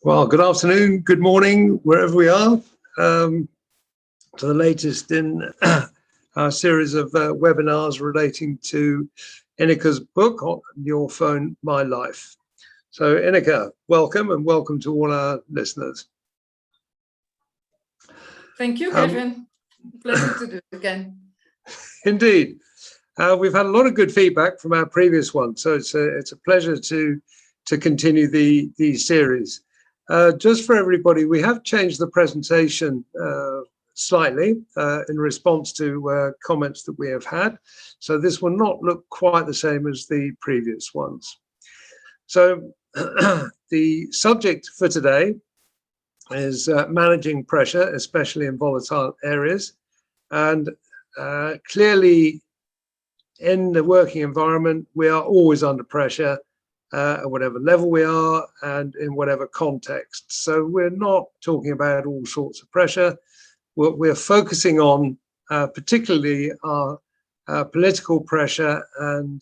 Well, good afternoon, good morning, wherever we are, to the latest in our series of webinars relating to Ineke's book, Your Phone, My Life. So Ineke, welcome, and welcome to all our listeners. Thank you, Gavin. Pleasure to do it again. Indeed. We've had a lot of good feedback from our previous one, so it's a pleasure to continue the series. Just for everybody, we have changed the presentation slightly in response to comments that we have had. So this will not look quite the same as the previous ones. So the subject for today is managing pressure, especially in volatile areas. And clearly in the working environment, we are always under pressure at whatever level we are and in whatever context. So we're not talking about all sorts of pressure. What we're focusing on particularly are political pressure and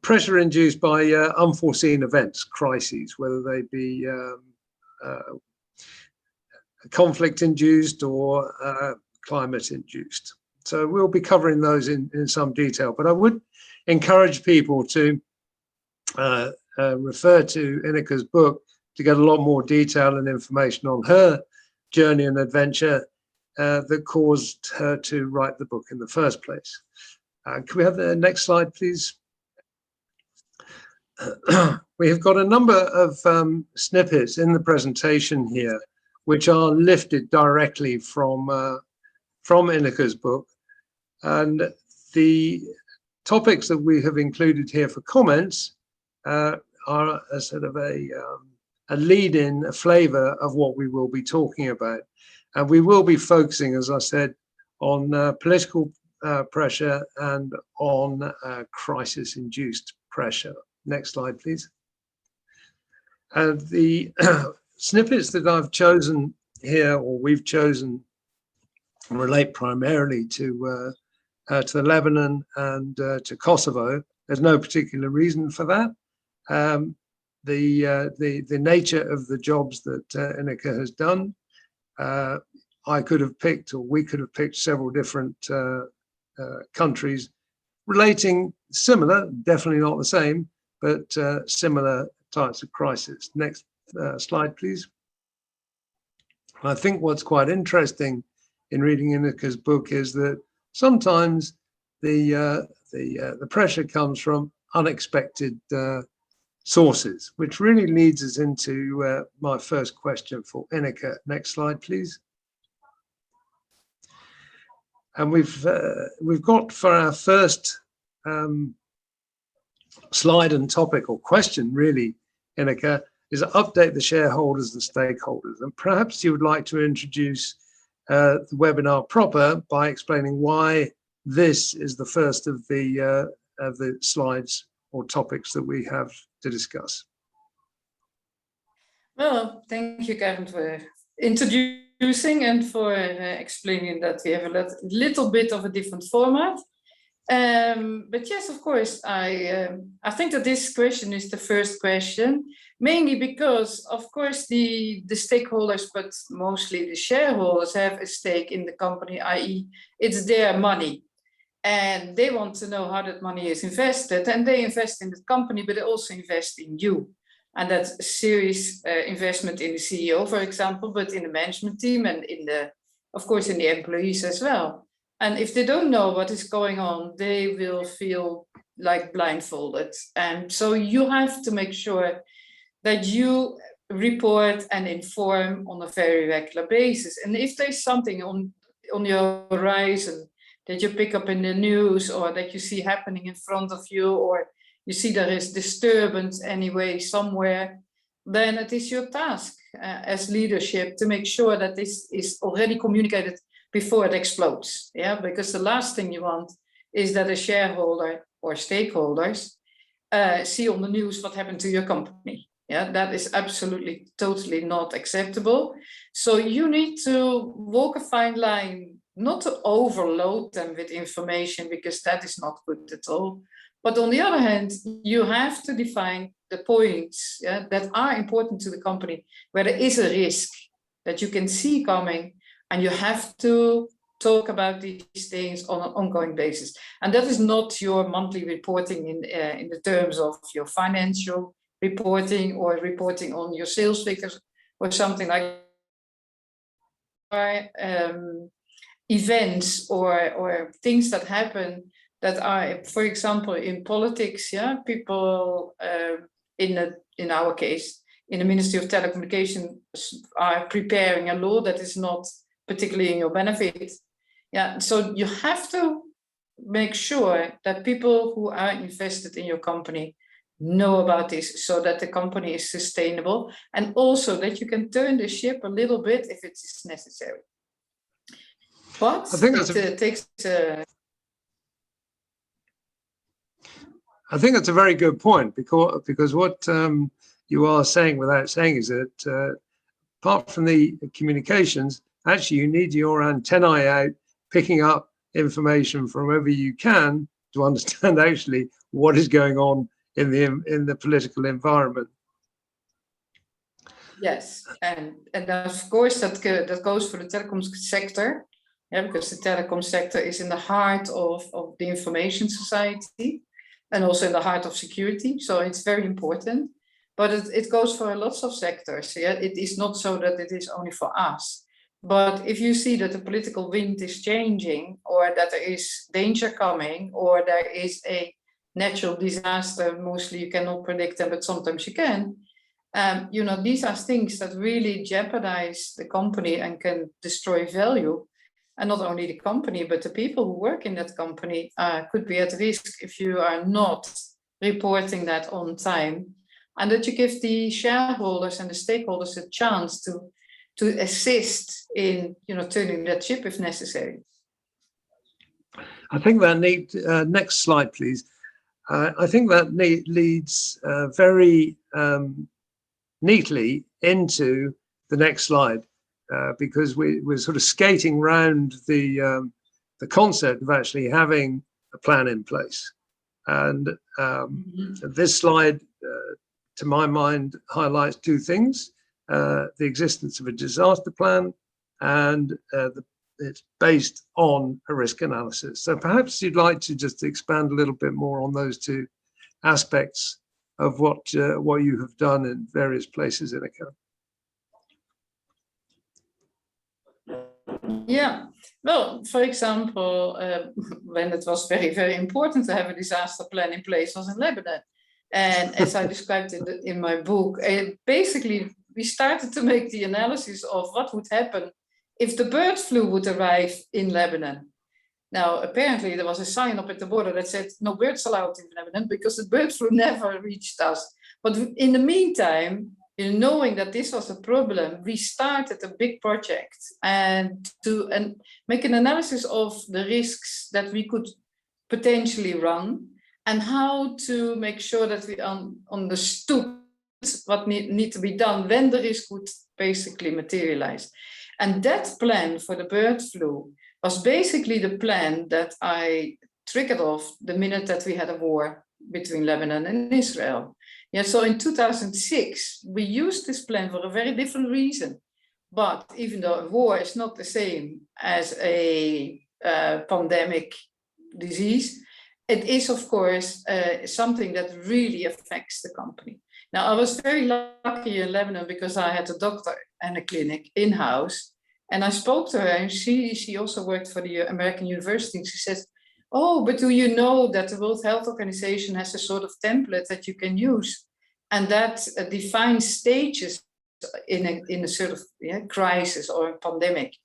pressure induced by unforeseen events, crises, whether they be conflict induced or climate induced. So we'll be covering those in some detail, but I would encourage people to refer to Ineke's book to get a lot more detail and information on her journey and adventure that caused her to write the book in the first place. Can we have the next slide, please? We have got a number of snippets in the presentation here, which are lifted directly from Ineke's book. And the topics that we have included here for comments are a sort of a lead-in, a flavor of what we will be talking about. And we will be focusing, as I said, on political pressure and on crisis-induced pressure. Next slide, please. The snippets that I've chosen here, or we've chosen, relate primarily to Lebanon and to Kosovo. There's no particular reason for that. The nature of the jobs that Ineke has done, I could have picked, or we could have picked, several different countries relating similar, definitely not the same, but similar types of crisis. Next slide, please. I think what's quite interesting in reading Ineke's book is that sometimes the pressure comes from unexpected sources, which really leads us into my first question for Ineke. Next slide, please. And we've got for our first slide and topic, or question really, Ineke, is to update the shareholders and stakeholders. And perhaps you would like to introduce the webinar proper by explaining why this is the first of the slides or topics that we have to discuss. Well, thank you, Gavin, for introducing and for explaining that we have a little bit of a different format. But yes, of course, I think that this question is the first question, mainly because, of course, the stakeholders, but mostly the shareholders, have a stake in the company, i.e. it's their money. And they want to know how that money is invested, and they invest in the company, but they also invest in you. And that's a serious investment in the CEO, for example, but in the management team and of course, in the employees as well. And if they don't know what is going on, they will feel like blindfolded. And so you have to make sure that you report and inform on a very regular basis. And if there's something on your horizon that you pick up in the news, or that you see happening in front of you, or you see there is disturbance anyway somewhere, then it is your task as leadership to make sure that this is already communicated before it explodes. Yeah, because the last thing you want is that a shareholder or stakeholders see on the news what happened to your company. Yeah, that is absolutely, totally not acceptable. So you need to walk a fine line, not to overload them with information, because that is not good at all. But on the other hand, you have to define the points that are important to the company, where there is a risk that you can see coming, and you have to talk about these things on an ongoing basis. And that is not your monthly reporting in the terms of your financial reporting or reporting on your sales figures or something like events or things that happen that are, for example, in politics, people in our case, in the Ministry of Telecommunications are preparing a law that is not particularly in your benefit. So you have to make sure that people who are invested in your company know about this, so that the company is sustainable, and also that you can turn the ship a little bit if it is necessary. But I think I think that's a very good point, because what you are saying without saying is that apart from the communications, actually you need your antennae out, picking up information from wherever you can to understand actually what is going on in the political environment. Yes, and of course that goes for the telecom sector, because the telecom sector is in the heart of the information society, and also in the heart of security. So it's very important, but it goes for lots of sectors. It is not so that it is only for us. But if you see that the political wind is changing, or that there is danger coming, or there is a natural disaster, mostly you cannot predict them, but sometimes you can. These are things that really jeopardize the company and can destroy value. And not only the company, but the people who work in that company could be at risk if you are not reporting that on time. And that you give the shareholders and the stakeholders a chance to assist in turning that ship if necessary. I think that next slide, please. I think that leads very neatly into the next slide, because we're sort of skating around the concept of actually having a plan in place. And this slide, to my mind, highlights two things: the existence of a disaster plan, and it's based on a risk analysis. So perhaps you'd like to just expand a little bit more on those two aspects of what you have done in various places in Ineke. Yeah, well, for example, when it was very, very important to have a disaster plan in place was in Lebanon. And as I described in my book, basically we started to make the analysis of what would happen if the bird flu would arrive in Lebanon. Now, apparently there was a sign up at the border that said no birds allowed in Lebanon, because the bird flu never reached us. But in the meantime, knowing that this was a problem, we started a big project and make an analysis of the risks that we could potentially run, and how to make sure that we understood what need to be done when the risk would basically materialize. And that plan for the bird flu was basically the plan that I triggered off the minute that we had a war between Lebanon and Israel. So in 2006, we used this plan for a very different reason. But even though a war is not the same as a pandemic disease, it is, of course, something that really affects the company. Now, I was very lucky in Lebanon because I had a doctor and a clinic in-house. And I spoke to her, and she also worked for the American University. And she says, oh, but do you know that the World Health Organization has a sort of template that you can use, and that defines stages in a sort of crisis or a pandemic?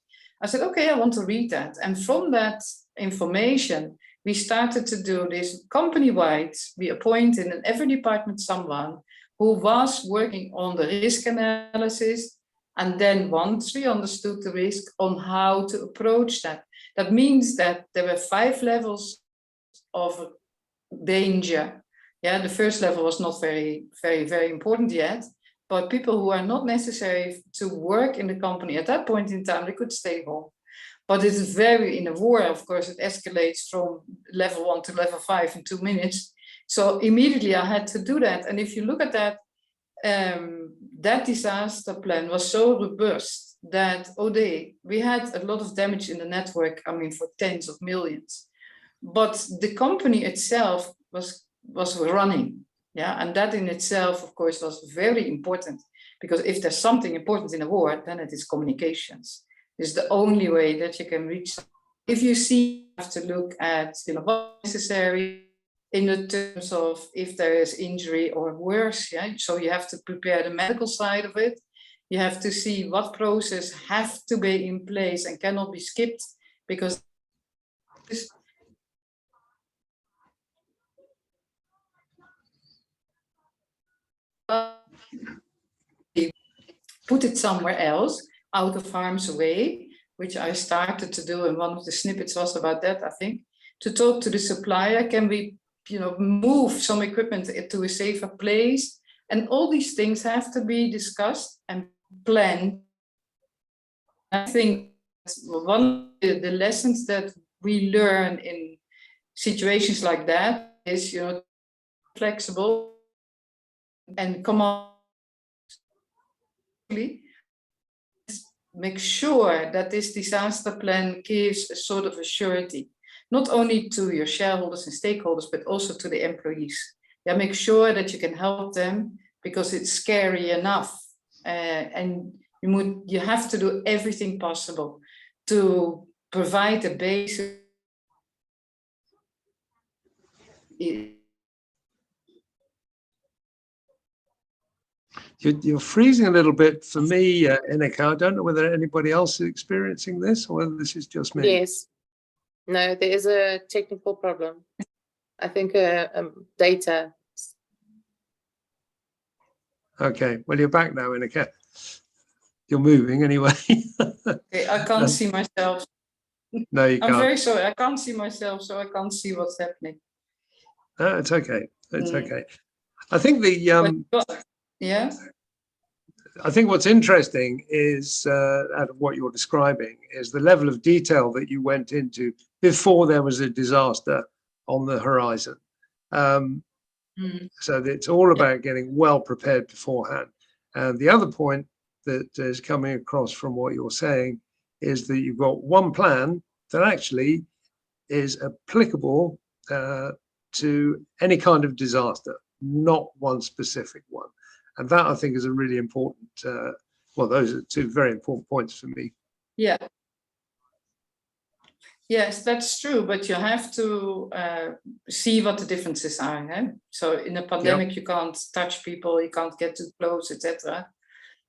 I said, okay, I want to read that. And from that information, we started to do this company-wide. We appointed in every department someone who was working on the risk analysis. And then once we understood the risk, on how to approach that. That means that there were 5 levels of danger. The first level was not very, very, very important yet, but people who are not necessary to work in the company at that point in time, they could stay home. But it's in a war, of course, it escalates from level 1 to level 5 in 2 minutes. So immediately I had to do that. And if you look at that, that disaster plan was so robust that we had a lot of damage in the network, I mean, for tens of millions. But the company itself was running. Yeah, and that in itself, of course, was very important, because if there's something important in a war, then it is communications. It's the only way that you can reach. If you see, you have to look at, what's necessary in the terms of if there is injury or worse. Yeah, so you have to prepare the medical side of it. You have to see what process have to be in place and cannot be skipped, because put it somewhere else, out of harm's way, which I started to do, and one of the snippets was about that, I think, to talk to the supplier. Can we, move some equipment to a safer place? And all these things have to be discussed and planned. I think one of the lessons that we learn in situations like that is, flexible and come on. Make sure that this disaster plan gives a sort of a surety, not only to your shareholders and stakeholders, but also to the employees. Yeah, make sure that you can help them, because it's scary enough, and you have to do everything possible to provide a basic. You're freezing a little bit for me, Ineke. I don't know whether anybody else is experiencing this or whether this is just me. Yes. No, there is a technical problem. I think data. Okay, well, you're back now, Ineke. You're moving anyway. Okay, I can't see myself. No, you can't. I'm very sorry, I can't see myself, so I can't see what's happening. No, it's okay. It's okay. I think yeah. I think what's interesting is, out of what you're describing, is the level of detail that you went into before there was a disaster on the horizon. So it's all about getting well prepared beforehand. And the other point that is coming across from what you're saying is that you've got one plan that actually is applicable to any kind of disaster, not one specific one. And that, I think, is a really important, well, those are two very important points for me. Yeah. Yes, that's true, but you have to see what the differences are. Eh? So in a pandemic, you can't touch people, you can't get too close, etc.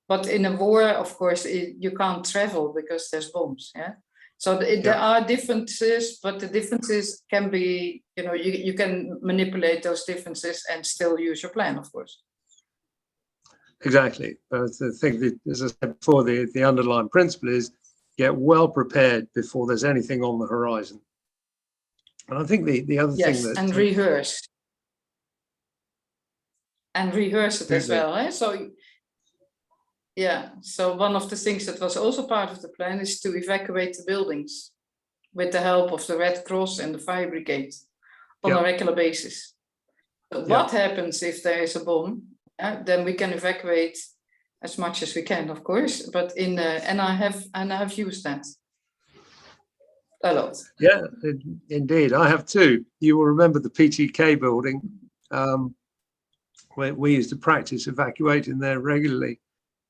But in a war, of course, you can't travel because there's bombs. Yeah. So there are differences, but the differences can be, you can manipulate those differences and still use your plan, of course. Exactly. But the thing that, as I said before, the underlying principle is get well prepared before there's anything on the horizon. And I think the other thing that... and rehearse. And rehearse it as well. Eh? So, yeah. So one of the things that was also part of the plan is to evacuate the buildings with the help of the Red Cross and the fire brigade on a regular basis. So what happens if there is a bomb? Then we can evacuate as much as we can, of course. But and I have used that a lot. Yeah, indeed, I have too. You will remember the PTK building. Where we used to practice evacuating there regularly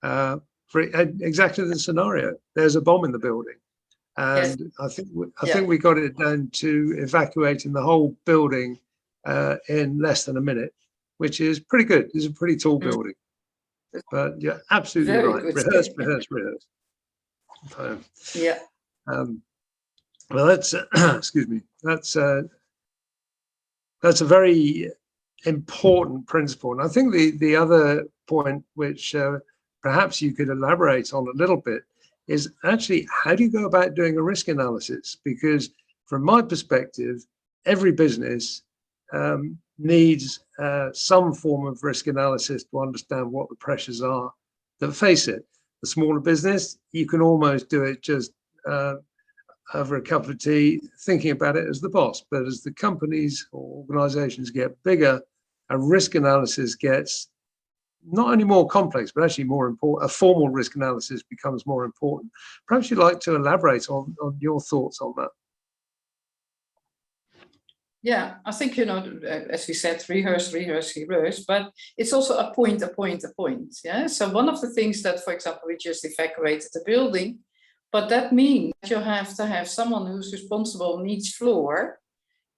for exactly the scenario. There's a bomb in the building, and I think we got it down to evacuating the whole building in less than a minute, which is pretty good. It's a pretty tall building, but you're absolutely right. Rehearse. Yeah. Well, that's excuse me. That's a very important principle, and I think the other point, which perhaps you could elaborate on a little bit, is actually how do you go about doing a risk analysis? Because from my perspective, every business needs some form of risk analysis to understand what the pressures are that face it. The smaller business, you can almost do it just over a cup of tea thinking about it as the boss. But as the companies or organizations get bigger, a risk analysis gets not only more complex, but actually more important. A formal risk analysis becomes more important. Perhaps you'd like to elaborate on your thoughts on that. Yeah, I think, as we said, rehearse, but it's also a point. Yeah. So one of the things that, for example, we just evacuated the building, but that means you have to have someone who's responsible on each floor,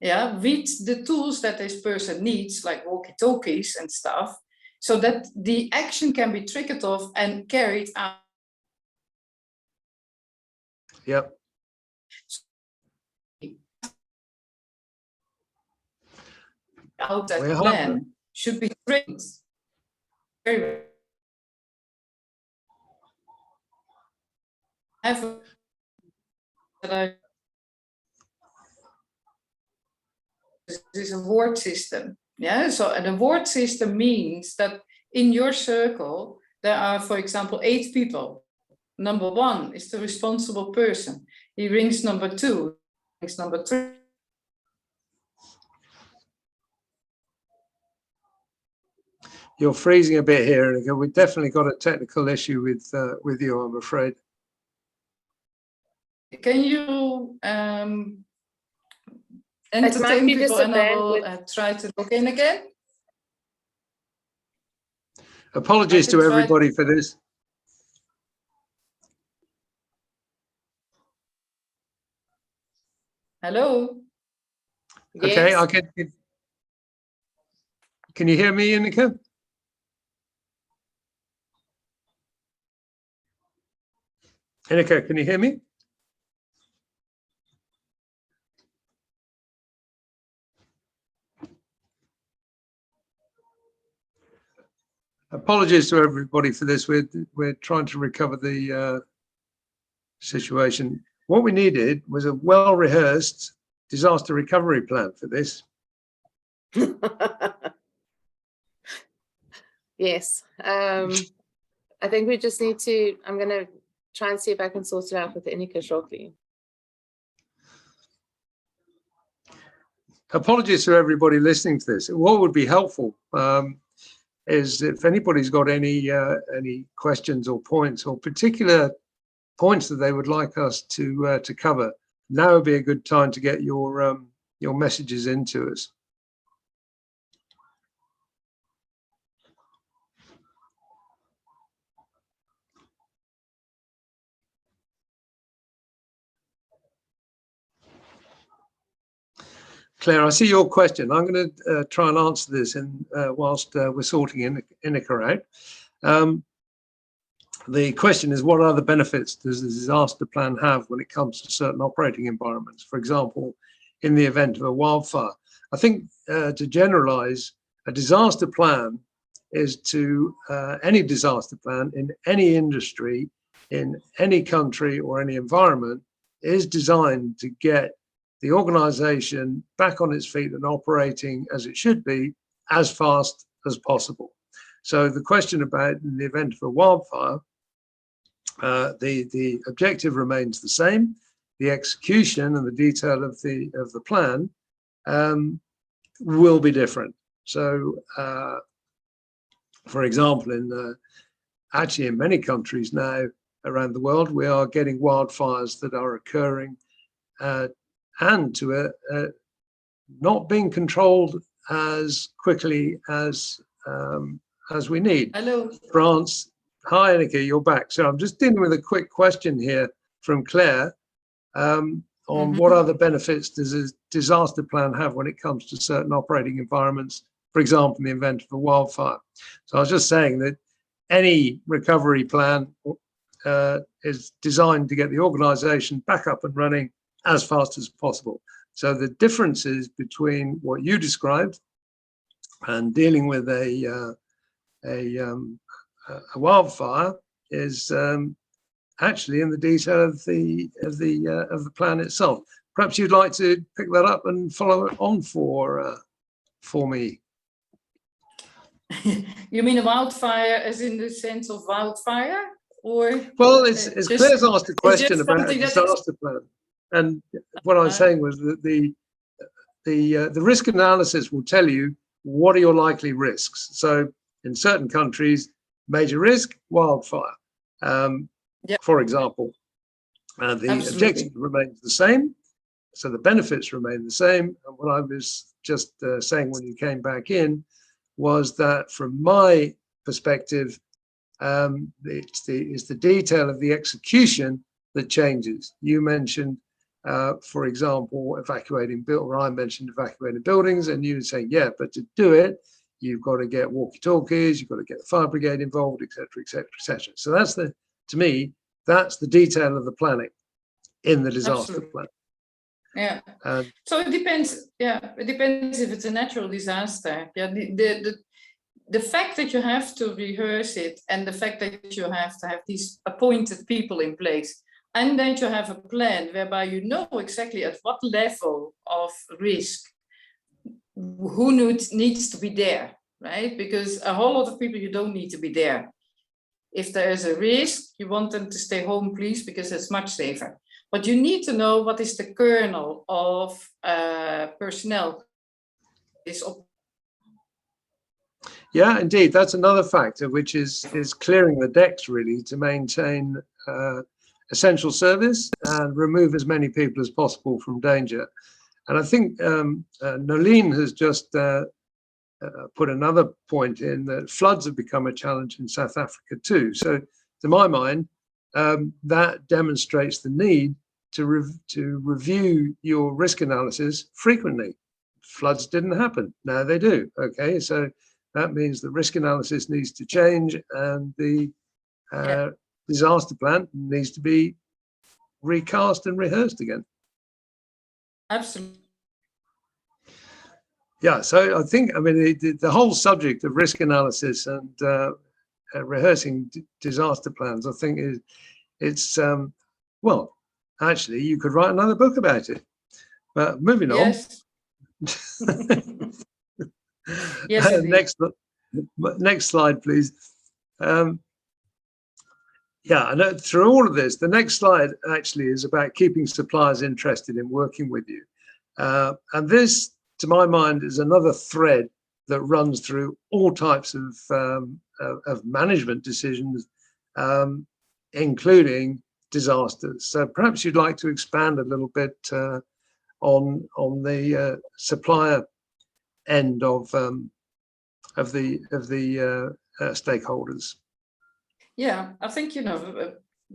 yeah, with the tools that this person needs, like walkie-talkies and stuff, so that the action can be triggered off and carried out. Yep. Out that plan should be trained. Have this is a ward system. Yeah, so an award system means that in your circle there are, for example, 8 people. Number 1 is the responsible person. He rings number 2, rings number 3. You're freezing a bit here, Ineke. We've definitely got a technical issue with you, I'm afraid. Can you entertain people, and I will try to log in again? Apologies to everybody for this. Hello? Okay, Yes. I can you hear me, Ineke? Ineke, can you hear me? Apologies to everybody for this. We're trying to recover the situation. What we needed was a well-rehearsed disaster recovery plan for this. Yes. I think we just need to, I'm going to try and see if I can sort it out with Ineke shortly. Apologies to everybody listening to this. What would be helpful is if anybody's got any questions or points or particular points that they would like us to cover, now would be a good time to get your messages into us. Claire, I see your question. I'm going to try and answer this whilst we're sorting Ineke out. The question is, what other benefits does the disaster plan have when it comes to certain operating environments? For example, in the event of a wildfire. I think to generalize, a disaster plan is any disaster plan in any industry, in any country or any environment is designed to get the organization back on its feet and operating as it should be as fast as possible. So the question about in the event of a wildfire, the objective remains the same. The execution and the detail of the plan will be different. So, for example, actually in many countries now around the world, we are getting wildfires that are occurring and not being controlled as quickly as we need. Hello. France. Hi, Ineke, you're back. So I'm just dealing with a quick question here from Claire on what other benefits does a disaster plan have when it comes to certain operating environments, for example, in the event of a wildfire. So I was just saying that any recovery plan is designed to get the organization back up and running as fast as possible. So the differences between what you described and dealing with a wildfire is actually in the detail of the plan itself. Perhaps you'd like to pick that up and follow it on for me. You mean a wildfire as in the sense of wildfire? Or well, it's Claire's asked a question about a disaster plan. And what I was saying was that the risk analysis will tell you what are your likely risks. So in certain countries, major risk, wildfire, for example. The objective remains the same, so the benefits remain the same. And what I was just saying when you came back in was that from my perspective, it's the detail of the execution that changes. You mentioned, for example, I mentioned evacuating buildings, and you were saying, yeah, but to do it, you've got to get walkie-talkies, you've got to get the fire brigade involved, etc., etc., etc. So that's to me, that's the detail of the planning in the disaster plan. Yeah. So it depends. Yeah, it depends if it's a natural disaster. Yeah, the fact that you have to rehearse it, and the fact that you have to have these appointed people in place, and that you have a plan whereby you know exactly at what level of risk who needs to be there, right? Because a whole lot of people, you don't need to be there. If there is a risk, you want them to stay home, please, because it's much safer. But you need to know what is the kernel of personnel. Yeah, indeed. That's another factor, which is clearing the decks, really, to maintain essential service and remove as many people as possible from danger. And I think Nolene has just put another point in, that floods have become a challenge in South Africa too. So to my mind, that demonstrates the need to review your risk analysis frequently. Floods didn't happen, now they do. Okay, so that means the risk analysis needs to change, and the disaster plan needs to be recast and rehearsed again. Absolutely. Yeah, so I think, I mean, the whole subject of risk analysis and rehearsing disaster plans, I think it's well, actually, you could write another book about it. But moving on. Yes. Next slide, please. Yeah, and through all of this, the next slide actually is about keeping suppliers interested in working with you. And this, to my mind, is another thread that runs through all types of management decisions, including disasters. So perhaps you'd like to expand a little bit on the supplier end of the stakeholders. Yeah, I think,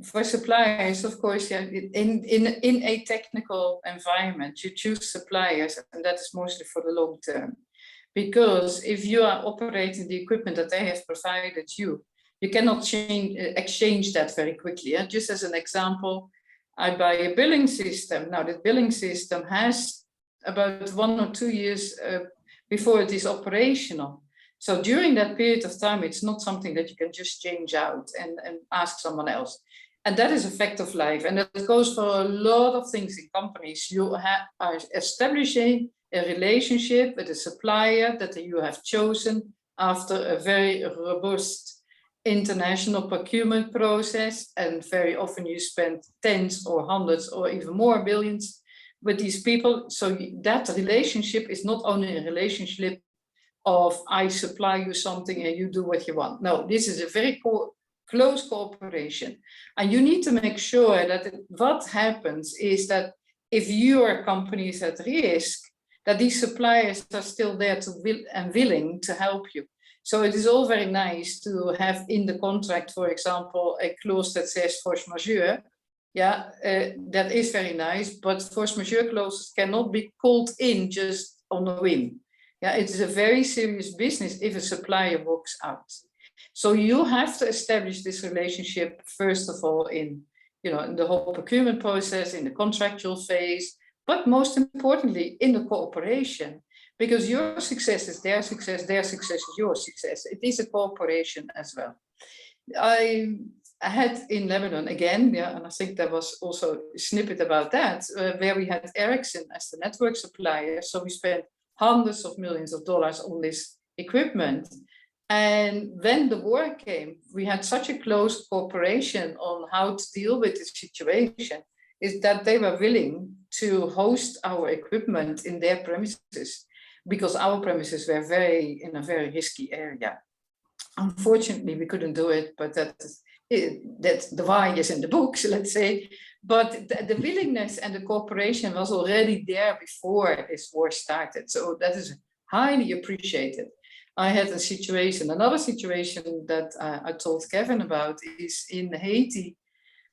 for suppliers, of course, yeah, in a technical environment, you choose suppliers, and that is mostly for the long term. Because if you are operating the equipment that they have provided you, you cannot exchange that very quickly. And just as an example, I buy a billing system. Now, the billing system has about 1 or 2 years before it is operational. So during that period of time, it's not something that you can just change out and ask someone else. And that is a fact of life. And that goes for a lot of things in companies. You are establishing a relationship with a supplier that you have chosen after a very robust international procurement process. And very often you spend tens or hundreds or even more billions with these people. So that relationship is not only a relationship of I supply you something and you do what you want. No, this is a very close cooperation. And you need to make sure that what happens is that if your company is at risk, that these suppliers are still there to willing to help you. So it is all very nice to have in the contract, for example, a clause that says force majeure. Yeah, that is very nice, but force majeure clauses cannot be called in just on a whim. Yeah, it is a very serious business if a supplier walks out. So you have to establish this relationship, first of all, in the whole procurement process, in the contractual phase, but most importantly, in the cooperation, because your success is their success is your success. It is a cooperation as well. I had in Lebanon again, and I think there was also a snippet about that, where we had Ericsson as the network supplier. So we spent hundreds of millions of dollars on this equipment. And when the war came, we had such a close cooperation on how to deal with the situation. is that they were willing to host our equipment in their premises, because our premises were in a very risky area. Unfortunately, we couldn't do it, but that's the why is in the books, let's say. But the willingness and the cooperation was already there before this war started. So that is highly appreciated. I had another situation that I told Gavin about is in Haiti,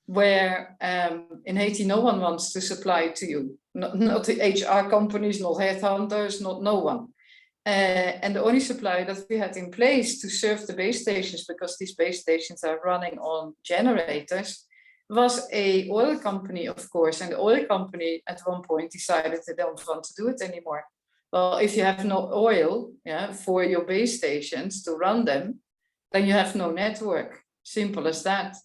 where in Haiti, no one wants to supply to you. Not the HR companies, not headhunters, not no one. And the only supply that we had in place to serve the base stations, because these base stations are running on generators, was a oil company, of course. And the oil company at one point decided they don't want to do it anymore. Well, if you have no oil for your base stations to run them, then you have no network. Simple as that.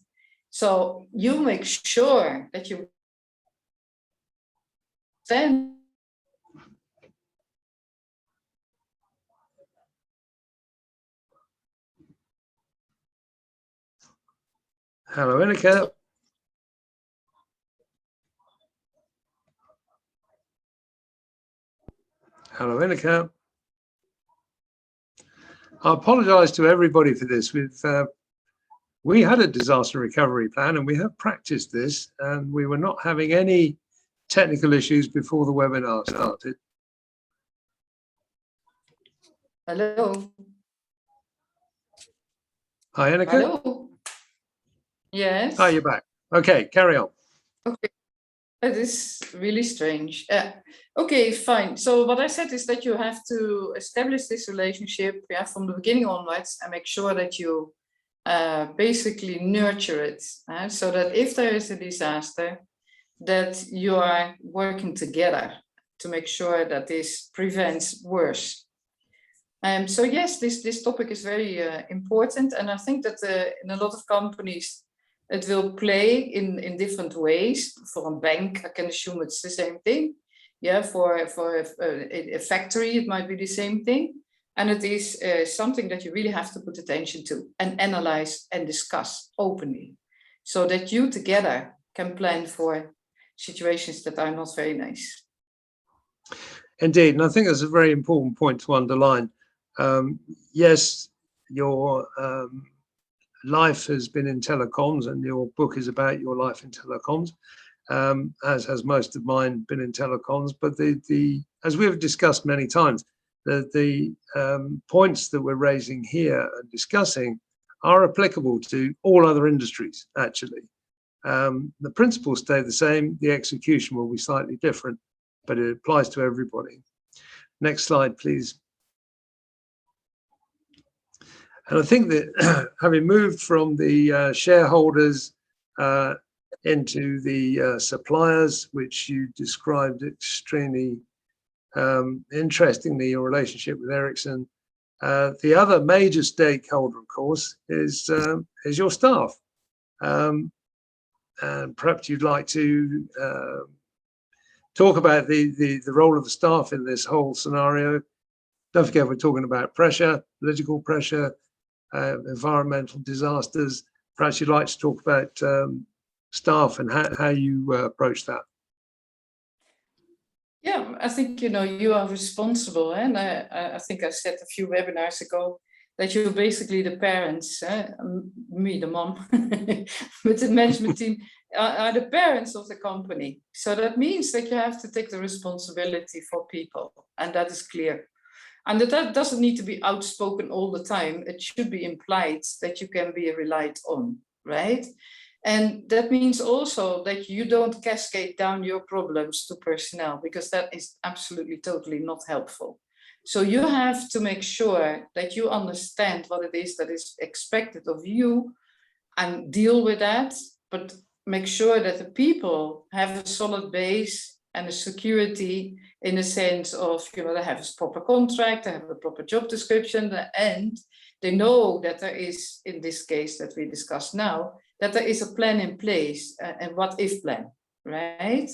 So you make sure that you stand. Hello, Ineke. Hello, Ineke. I apologize to everybody for this. We had a disaster recovery plan and we have practiced this, and we were not having any technical issues before the webinar started. Hello. Hi, Ineke. Hello. Yes. Hi, you're back. Okay, carry on. Okay. That is really strange. Okay, fine. So what I said is that you have to establish this relationship from the beginning onwards and make sure that you basically nurture it, so that if there is a disaster, that you are working together to make sure that this prevents worse. So yes, this topic is very important, and I think that in a lot of companies it will play in different ways. For a bank, I can assume it's the same thing. Yeah, for a factory, it might be the same thing. And it is something that you really have to put attention to and analyze and discuss openly, so that you together can plan for situations that are not very nice. Indeed, and I think that's a very important point to underline. Yes, your life has been in telecoms, and your book is about your life in telecoms, as has most of mine been in telecoms. But as we have discussed many times, the points that we're raising here and discussing are applicable to all other industries, actually. The principles stay the same, the execution will be slightly different, but it applies to everybody. Next slide, please. And I think that having moved from the shareholders into the suppliers, which you described extremely interestingly, your relationship with Ericsson, the other major stakeholder, of course, is your staff. And perhaps you'd like to talk about the role of the staff in this whole scenario. Don't forget, we're talking about pressure, political pressure, environmental disasters. Perhaps you'd like to talk about staff and how you approach that. Yeah, I think, you are responsible. And I think I said a few webinars ago that you're basically the parents, me, the mom, with the management team, are the parents of the company. So that means that you have to take the responsibility for people, and that is clear. And that doesn't need to be outspoken all the time. It should be implied that you can be relied on, right? And that means also that you don't cascade down your problems to personnel, because that is absolutely, totally not helpful. So you have to make sure that you understand what it is that is expected of you and deal with that, but make sure that the people have a solid base and a security in the sense of, they have a proper contract, they have a proper job description, and they know that there is, in this case that we discussed now, that there is a plan in place, and what if plan, right?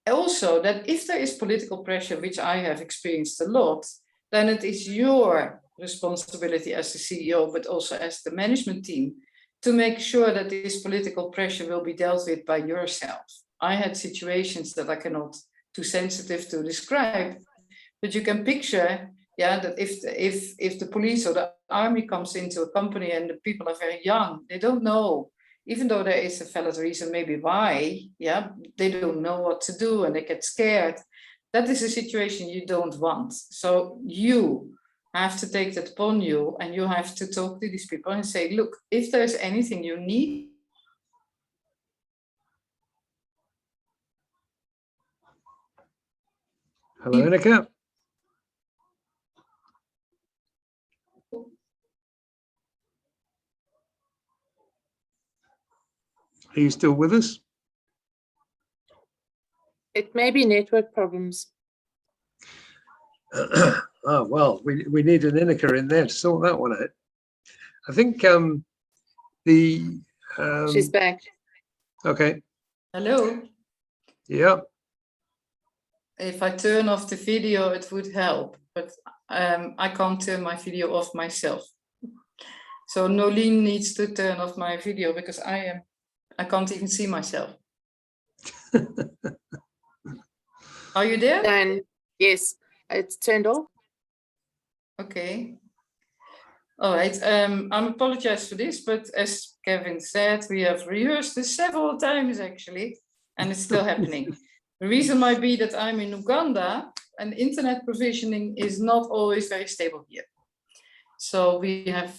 Also, that if there is political pressure, which I have experienced a lot, then it is your responsibility as the CEO, but also as the management team, to make sure that this political pressure will be dealt with by yourself. I had situations that I cannot too sensitive to describe, but you can picture, yeah, that if the police or the army comes into a company and the people are very young, they don't know, even though there is a valid reason maybe why, yeah, they don't know what to do and they get scared. That is a situation you don't want. So you have to take that upon you, and you have to talk to these people and say, look, if there's anything you need. Hello, Ineke. Are you still with us? It may be network problems. Oh, well, we need an Ineke in there to sort that one out. I think She's back. Okay. Hello. Yeah. If I turn off the video, it would help, but I can't turn my video off myself. So Nolene needs to turn off my video because I can't even see myself. Are you there? Done. Yes, it's turned off. Okay. All right. I apologize for this, but as Gavin said, we have rehearsed this several times actually, and it's still happening. The reason might be that I'm in Uganda and internet provisioning is not always very stable here. So we have,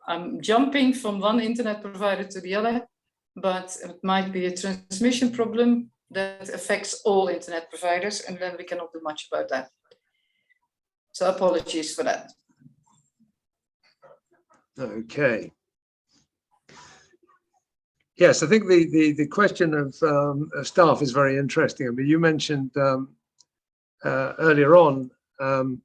I'm jumping from one internet provider to the other, but it might be a transmission problem that affects all internet providers, and then we cannot do much about that. So apologies for that. Okay. Yes, I think the question of staff is very interesting. I mean, you mentioned earlier on, and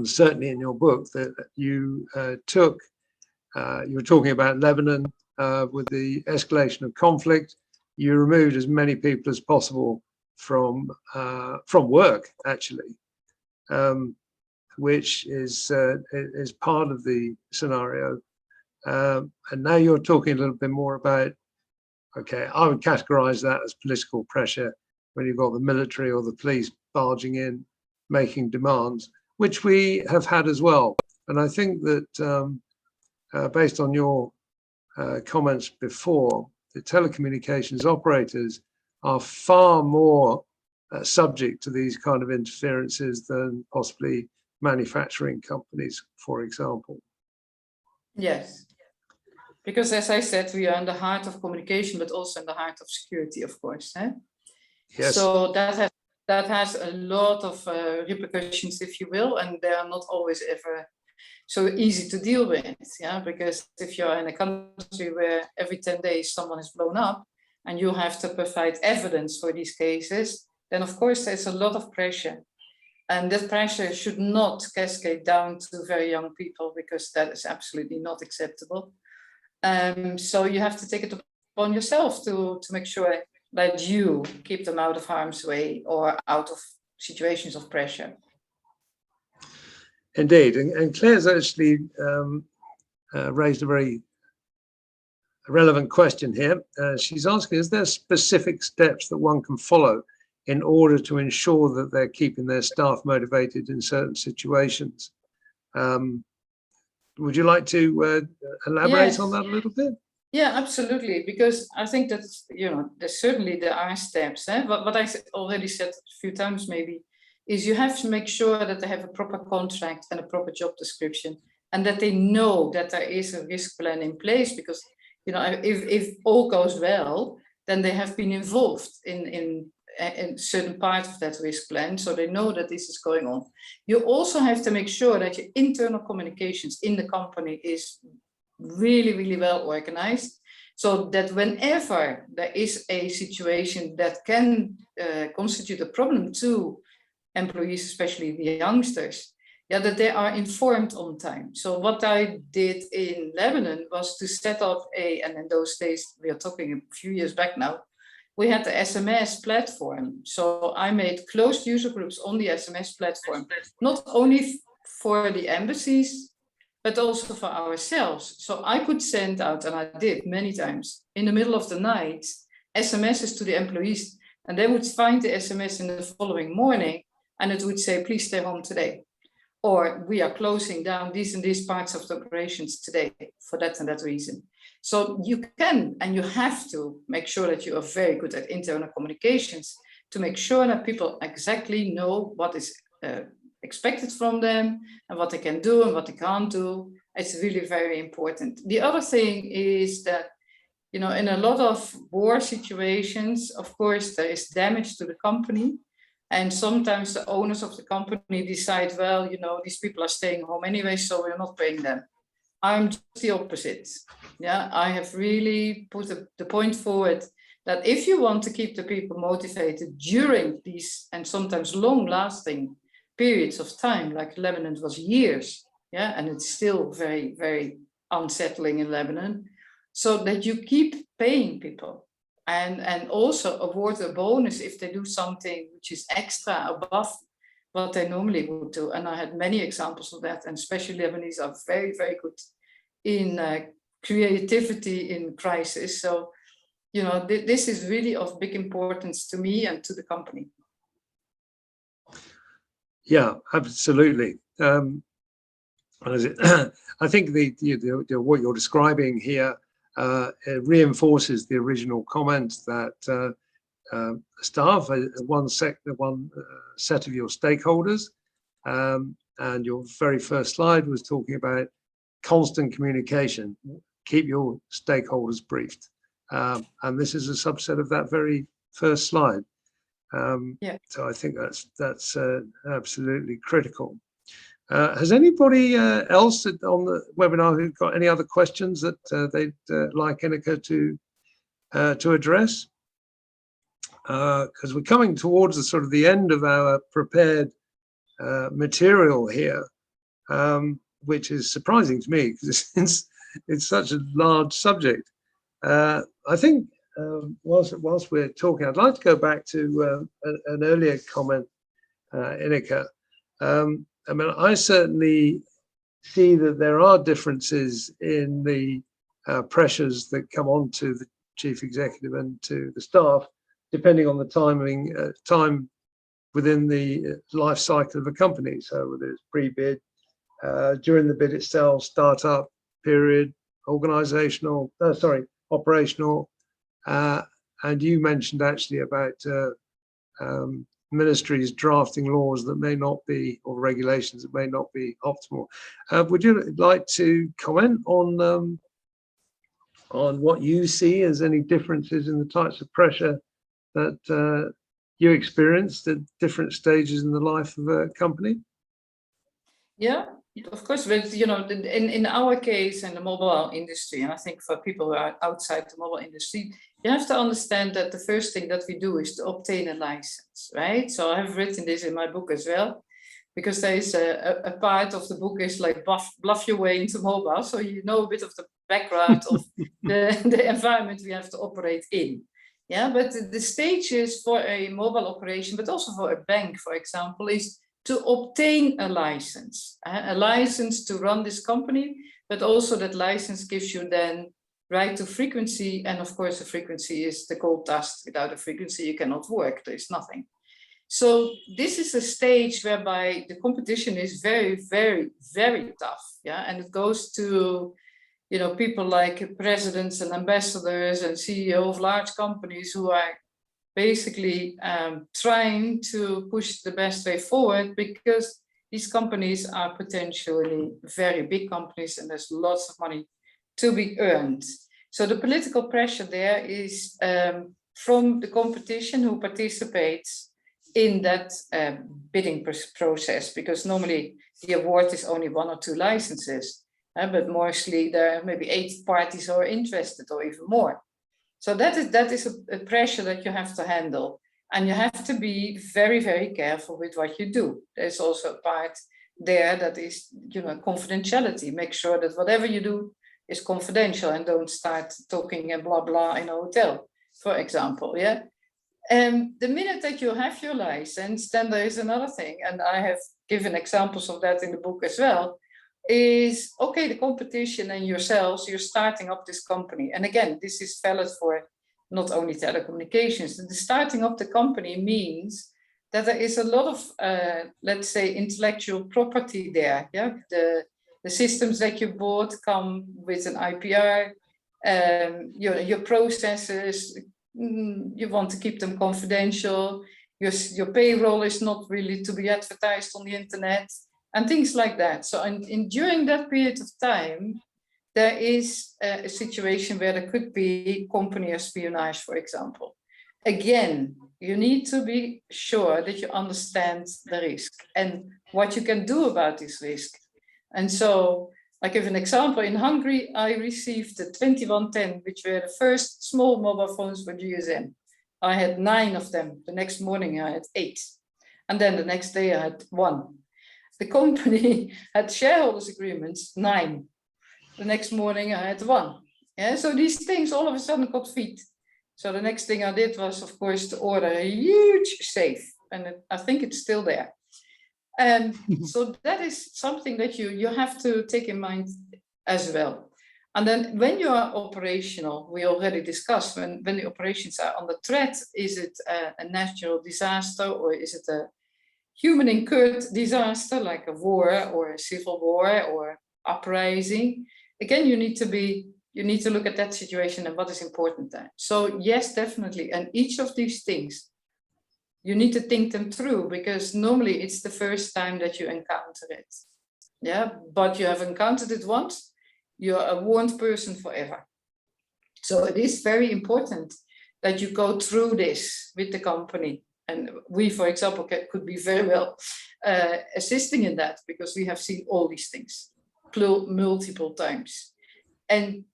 certainly in your book, that you you were talking about Lebanon with the escalation of conflict. You removed as many people as possible from work, actually, which is part of the scenario. And now you're talking a little bit more about, okay, I would categorize that as political pressure when you've got the military or the police barging in, making demands, which we have had as well. And I think that based on your comments before, the telecommunications operators are far more subject to these kind of interferences than possibly manufacturing companies, for example. Yes, because as I said, we are in the heart of communication, but also in the heart of security, of course. Eh? Yes. So that has a lot of repercussions, if you will, and they are not always ever so easy to deal with. Yeah, because if you're in a country where every 10 days someone is blown up, and you have to provide evidence for these cases, then of course there's a lot of pressure. And that pressure should not cascade down to very young people, because that is absolutely not acceptable. So you have to take it upon yourself to make sure that you keep them out of harm's way or out of situations of pressure. Indeed. And Claire's actually raised a very relevant question here. She's asking, is there specific steps that one can follow in order to ensure that they're keeping their staff motivated in certain situations? Would you like to elaborate on that a little bit? Yeah, absolutely. Because I think that, you know, there are steps. Eh? What I already said a few times maybe is you have to make sure that they have a proper contract and a proper job description, and that they know that there is a risk plan in place, because, you know, if all goes well, then they have been involved in certain part of that risk plan, so they know that this is going on. You also have to make sure that your internal communications in the company is really, really well organized, so that whenever there is a situation that can constitute a problem to employees, especially the youngsters, yeah, that they are informed on time. So what I did in Lebanon was to set up and in those days, we are talking a few years back now, we had the SMS platform. So I made closed user groups on the SMS platform, not only for the embassies, but also for ourselves. So I could send out, and I did many times, in the middle of the night, SMSs to the employees, and they would find the SMS in the following morning, and it would say, please stay home today. Or we are closing down these and these parts of the operations today for that and that reason. So you can and you have to make sure that you are very good at internal communications to make sure that people exactly know what is expected from them and what they can do and what they can't do. It's really very important. The other thing is that, you know, in a lot of war situations, of course, there is damage to the company. And sometimes the owners of the company decide, well, you know, these people are staying home anyway, so we're not paying them. I'm just the opposite. Yeah, I have really put the point forward that if you want to keep the people motivated during these and sometimes long-lasting periods of time, like Lebanon was years, yeah, and it's still very, very unsettling in Lebanon, so that you keep paying people. And also award a bonus if they do something which is extra above what they normally would do. And I had many examples of that, and especially Lebanese are very, very good in creativity in crisis. So, you know, this is really of big importance to me and to the company. Yeah, absolutely. I think what you're describing here it reinforces the original comment that staff are one set of your stakeholders, and your very first slide was talking about constant communication. Keep your stakeholders briefed, and this is a subset of that very first slide. Yeah. So I think that's absolutely critical. Has anybody else on the webinar who got any other questions that they'd like Ineke to address? Because we're coming towards the sort of the end of our prepared material here, which is surprising to me because it's such a large subject. I think whilst we're talking, I'd like to go back to an earlier comment, Ineke. I mean, I certainly see that there are differences in the pressures that come on to the chief executive and to the staff, depending on the time within the life cycle of a company. So whether it's pre-bid, during the bid itself, startup period, operational. And you mentioned actually about ministries drafting laws that may not be, or regulations that may not be optimal. Would you like to comment on what you see as any differences in the types of pressure that you experienced at different stages in the life of a company? Yeah, of course, but you know, in our case in the mobile industry, and I think for people who are outside the mobile industry, you have to understand that the first thing that we do is to obtain a license, right? So I have written this in my book as well, because there is a part of the book is like bluff your way into mobile, so you know a bit of the background of the environment we have to operate in. Yeah, but the stages for a mobile operation, but also for a bank, for example, is to obtain a license to run this company, but also that license gives you then right to frequency. And of course, the frequency is the gold dust. Without a frequency, you cannot work. There is nothing. So this is a stage whereby the competition is very, very, very tough. Yeah, and it goes to, you know, people like presidents and ambassadors and CEO of large companies who are basically trying to push the best way forward, because these companies are potentially very big companies and there's lots of money to be earned. So the political pressure there is from the competition who participates in that bidding process, because normally the award is only 1 or 2 licenses, but mostly there are maybe 8 parties who are interested or even more. So that is a pressure that you have to handle, and you have to be very, very careful with what you do. There's also a part there that is, you know, confidentiality. Make sure that whatever you do is confidential and don't start talking and blah blah in a hotel, for example. Yeah. And the minute that you have your license, then there is another thing, and I have given examples of that in the book as well. Is okay, the competition and yourselves, you're starting up this company. And again, this is valid for not only telecommunications. The starting of the company means that there is a lot of, let's say, intellectual property there. Yeah, the systems that you bought come with an IPR. Your processes, you want to keep them confidential. Your payroll is not really to be advertised on the internet, and things like that. So, during that period of time, there is a situation where there could be company espionage, for example. Again, you need to be sure that you understand the risk and what you can do about this risk. And so, I give an example. In Hungary, I received the 2110, which were the first small mobile phones for GSM. I had 9 of them. The next morning, I had 8. And then the next day, I had 1. The company had shareholders agreements, 9. The next morning, I had 1. Yeah, so these things all of a sudden got feet. So the next thing I did was, of course, to order a huge safe. And I think it's still there. So that is something that you have to take in mind as well. And then when you are operational, we already discussed, when the operations are under threat, is it a natural disaster, or is it a human incurred disaster like a war or a civil war or uprising? Again, you need to look at that situation and what is important there. So yes, definitely. And each of these things, you need to think them through, because normally it's the first time that you encounter it. Yeah, but you have encountered it once, you're a warned person forever. So it is very important that you go through this with the company. And we, for example, could be very well assisting in that, because we have seen all these things multiple times. And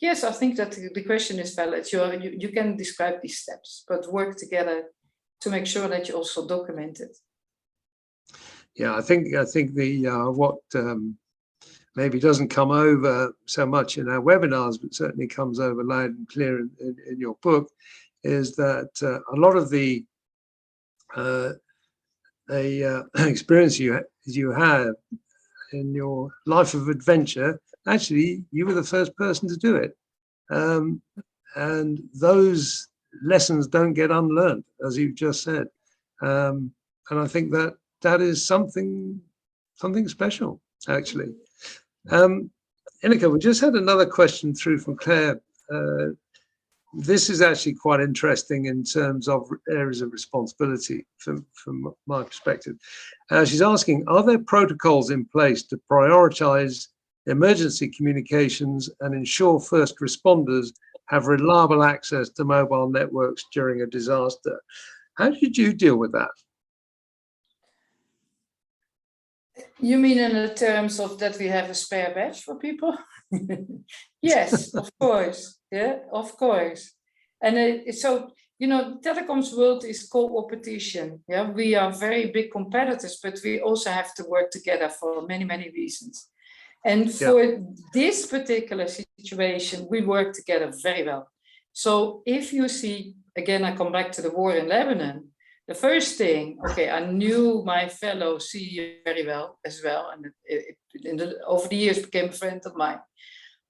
yes, I think that the question is valid. You can describe these steps, but work together to make sure that you also document it. Yeah, I think the what maybe doesn't come over so much in our webinars, but certainly comes over loud and clear in your book, is that a lot of the experience you have in your life of adventure, actually you were the first person to do it, and those lessons don't get unlearned, as you've just said, and I think that is something special, actually. Ineke, we just had another question through from Claire. This is actually quite interesting in terms of areas of responsibility from my perspective. She's asking, are there protocols in place to prioritize emergency communications and ensure first responders have reliable access to mobile networks during a disaster? How did you deal with that? You mean in the terms of that we have a spare badge for people? Yes, of course. Yeah, of course. And so, telecoms world is co-opetition. Yeah, we are very big competitors, but we also have to work together for many, many reasons. And for this particular situation, we work together very well. So if you see, again, I come back to the war in Lebanon. The first thing, I knew my fellow CEO very well as well, and over the years became a friend of mine.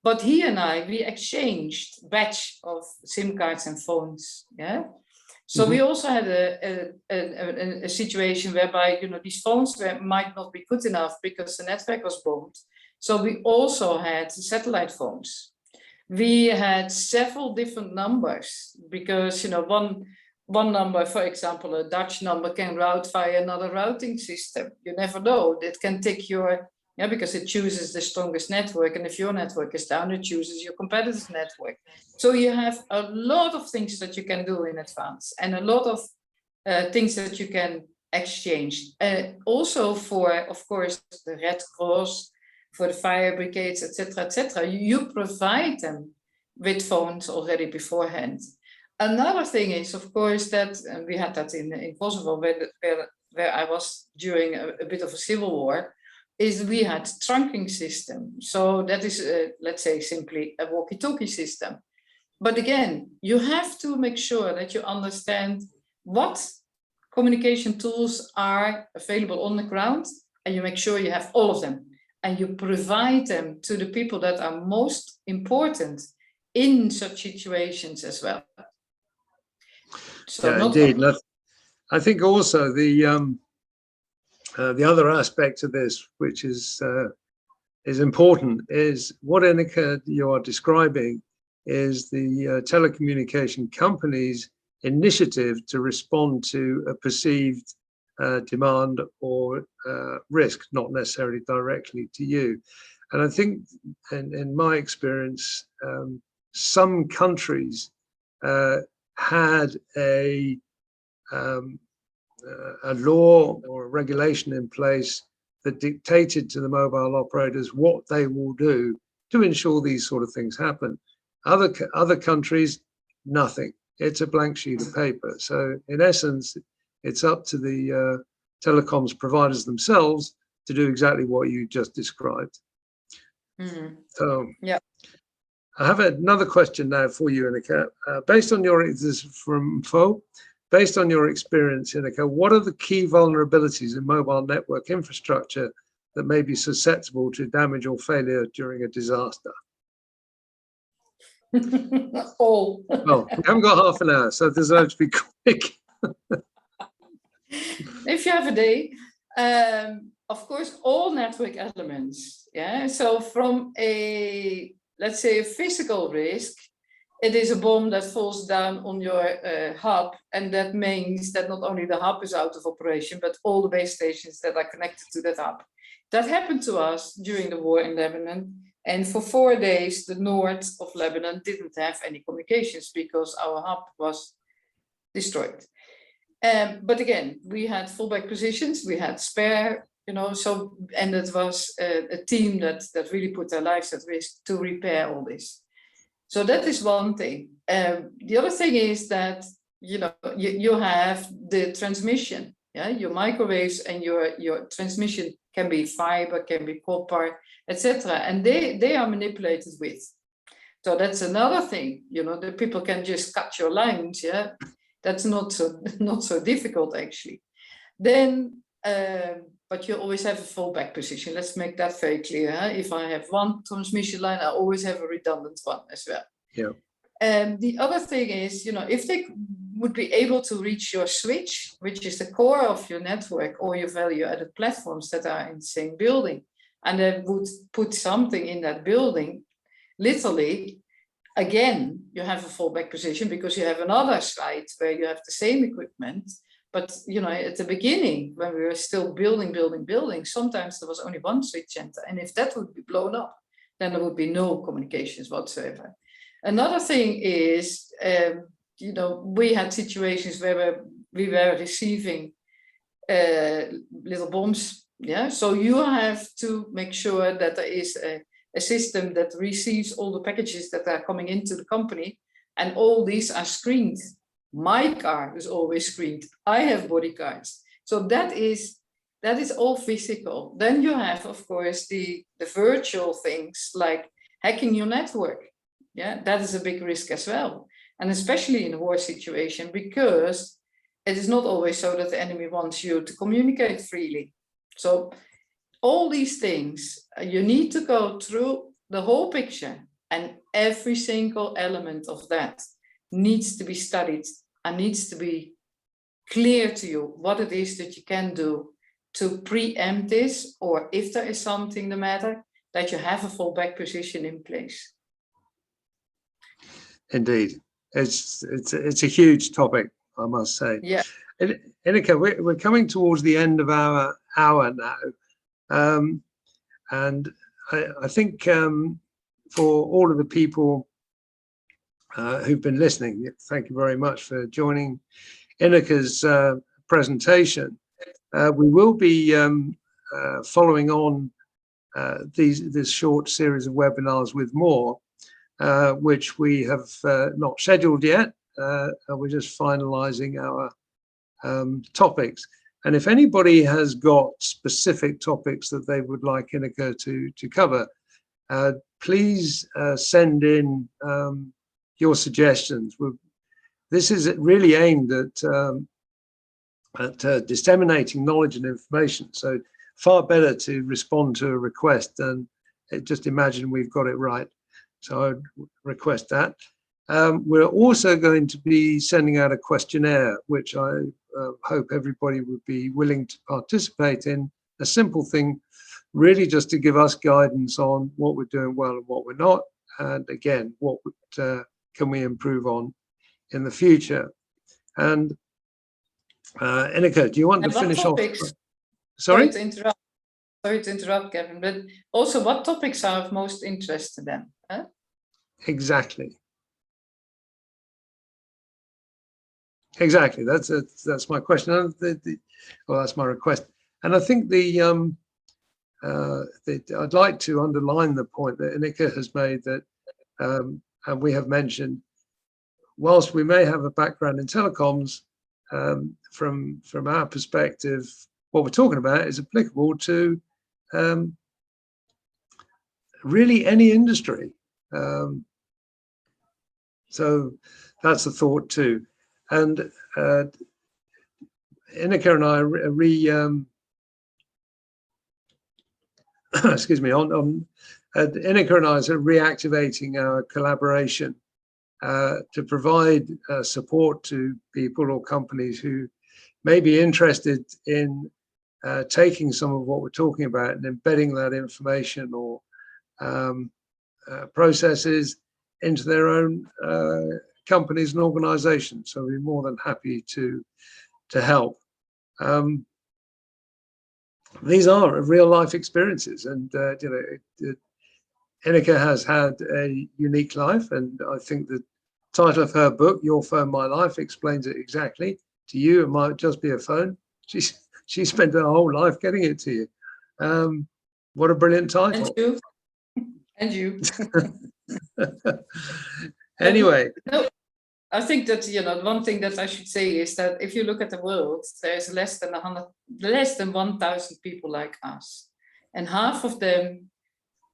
But he and we exchanged batch of SIM cards and phones. Yeah. So we also had a situation whereby these phones might not be good enough because the network was bombed. So we also had satellite phones. We had several different numbers because one number, for example, a Dutch number can route via another routing system. You never know. It can take because it chooses the strongest network. And if your network is down, it chooses your competitor's network. So you have a lot of things that you can do in advance and a lot of things that you can exchange. Also for, of course, the Red Cross, for the fire brigades, etc., you provide them with phones already beforehand. Another thing is, of course, that we had that in Kosovo, where I was during a bit of a civil war, is we had trunking system. So that is, let's say, simply a walkie-talkie system. But again, you have to make sure that you understand what communication tools are available on the ground, and you make sure you have all of them, and you provide them to the people that are most important in such situations as well. So Yeah, not indeed. And I think also the other aspect of this, which is important, is what Ineke you are describing is the telecommunication companies' initiative to respond to a perceived demand or risk, not necessarily directly to you. And I think, in my experience, some countries had a law or a regulation in place that dictated to the mobile operators what they will do to ensure these sort of things happen. Other countries, nothing. It's a blank sheet of paper. So in essence, it's up to the telecoms providers themselves to do exactly what you just described. So yeah. I have another question now for you, Ineke. Based on your, this is from Fo, based on your experience, Ineke, what are the key vulnerabilities in mobile network infrastructure that may be susceptible to damage or failure during a disaster? All. Well, we haven't got half an hour, so there's no to be quick. If you have a day, of course, all network elements. Yeah. So from a, let's say, a physical risk, it is a bomb that falls down on your hub, and that means that not only the hub is out of operation, but all the base stations that are connected to that hub. That happened to us during the war in Lebanon, and for 4 days, the north of Lebanon didn't have any communications because our hub was destroyed. But again, we had fallback positions, we had spare, so, and it was a team that really put their lives at risk to repair all this. So that is one thing. The other thing is that, you have the transmission, yeah, your microwaves and your transmission can be fiber, can be copper, etc. And they are manipulated with. So that's another thing, the people can just cut your lines, yeah. That's not so difficult actually. Then, but you always have a fallback position. Let's make that very clear. Huh? If I have one transmission line, I always have a redundant one as well. Yeah. And the other thing is, if they would be able to reach your switch, which is the core of your network or your value-added platforms that are in the same building, and they would put something in that building, literally, again, you have a fallback position because you have another site where you have the same equipment. But, at the beginning, when we were still building, sometimes there was only one switch center. And if that would be blown up, then there would be no communications whatsoever. Another thing is, we had situations where we were receiving little bombs. Yeah, so you have to make sure that there is a system that receives all the packages that are coming into the company, and all these are screened. My car is always screened. I have body cards. So that is all physical. Then you have, of course, the virtual things like hacking your network. Yeah, that is a big risk as well. And especially in a war situation, because it is not always so that the enemy wants you to communicate freely. So all these things, you need to go through the whole picture, and every single element of that needs to be studied and needs to be clear to you what it is that you can do to preempt this, or if there is something the matter, that you have a fallback position in place. Indeed, it's a huge topic, I must say. Yeah. Ineke, we're coming towards the end of our hour now, and I think for all of the people who've been listening, thank you very much for joining Ineke's presentation. We will be following on this short series of webinars with more, which we have not scheduled yet. We're just finalizing our topics. And if anybody has got specific topics that they would like Ineke to cover, please send in your suggestions. This is really aimed at disseminating knowledge and information. So far better to respond to a request than just imagine we've got it right. So I would request that. We're also going to be sending out a questionnaire, which I hope everybody would be willing to participate in. A simple thing, really just to give us guidance on what we're doing well and what we're not. And again, what can we improve on in the future? And Ineke, do you want to finish off? Sorry? Sorry to interrupt, Gavin, but also what topics are of most interest to them? Huh? Exactly. Exactly. That's my question. Well, that's my request. And I think I'd like to underline the point that Ineke has made, that and we have mentioned, whilst we may have a background in telecoms, from our perspective, what we're talking about is applicable to really any industry. So that's a thought too. And Ineke and I excuse me, Ineke and I are reactivating our collaboration to provide support to people or companies who may be interested in taking some of what we're talking about and embedding that information or processes into their own companies and organizations. So we're more than happy to help. These are real life experiences, and Ineke has had a unique life, and I think the title of her book, Your Phone, My Life, explains it exactly. To you, it might just be a phone. She spent her whole life getting it to you. What a brilliant title. And you. Anyway. No, I think that, one thing that I should say is that if you look at the world, there's less than 1,000 people like us. And half of them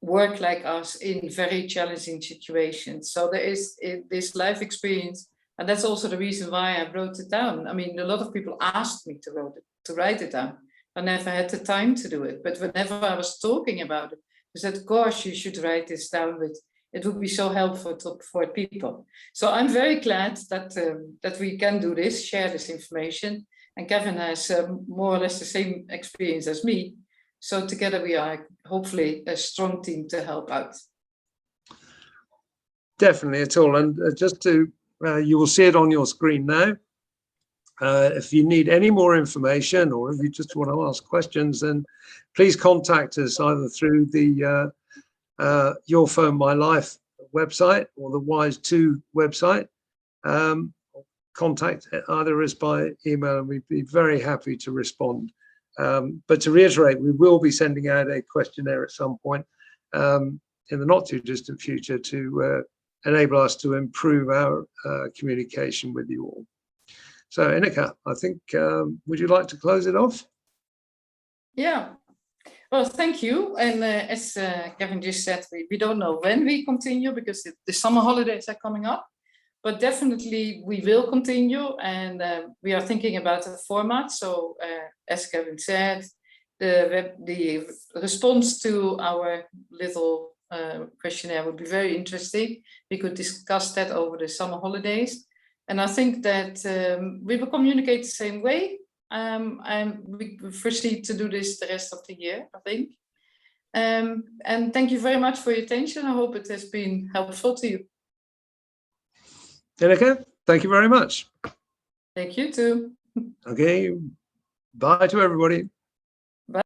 work like us in very challenging situations. So there is this life experience. And that's also the reason why I wrote it down. I mean, a lot of people asked me to write it down. I never had the time to do it. But whenever I was talking about it, I said, gosh, you should write this down. But it would be so helpful for people. So I'm very glad that we can do this, share this information. And Gavin has more or less the same experience as me. So together we are hopefully a strong team to help out. Definitely, at all. And just to, you will see it on your screen now. If you need any more information, or if you just want to ask questions, then please contact us either through the Your Phone, My Life website or the Wise2 website. Contact either us by email, and we'd be very happy to respond. But to reiterate, we will be sending out a questionnaire at some point in the not too distant future to enable us to improve our communication with you all. So Ineke, I think, would you like to close it off? Yeah. Well, thank you. And as Gavin just said, we don't know when we continue because the summer holidays are coming up, but definitely we will continue, and we are thinking about a format. So as Gavin said, the response to our little questionnaire would be very interesting. We could discuss that over the summer holidays. And I think that we will communicate the same way. And we foresee to do this the rest of the year, I think. And thank you very much for your attention. I hope it has been helpful to you. Ineke, thank you very much. Thank you too. Okay, bye to everybody.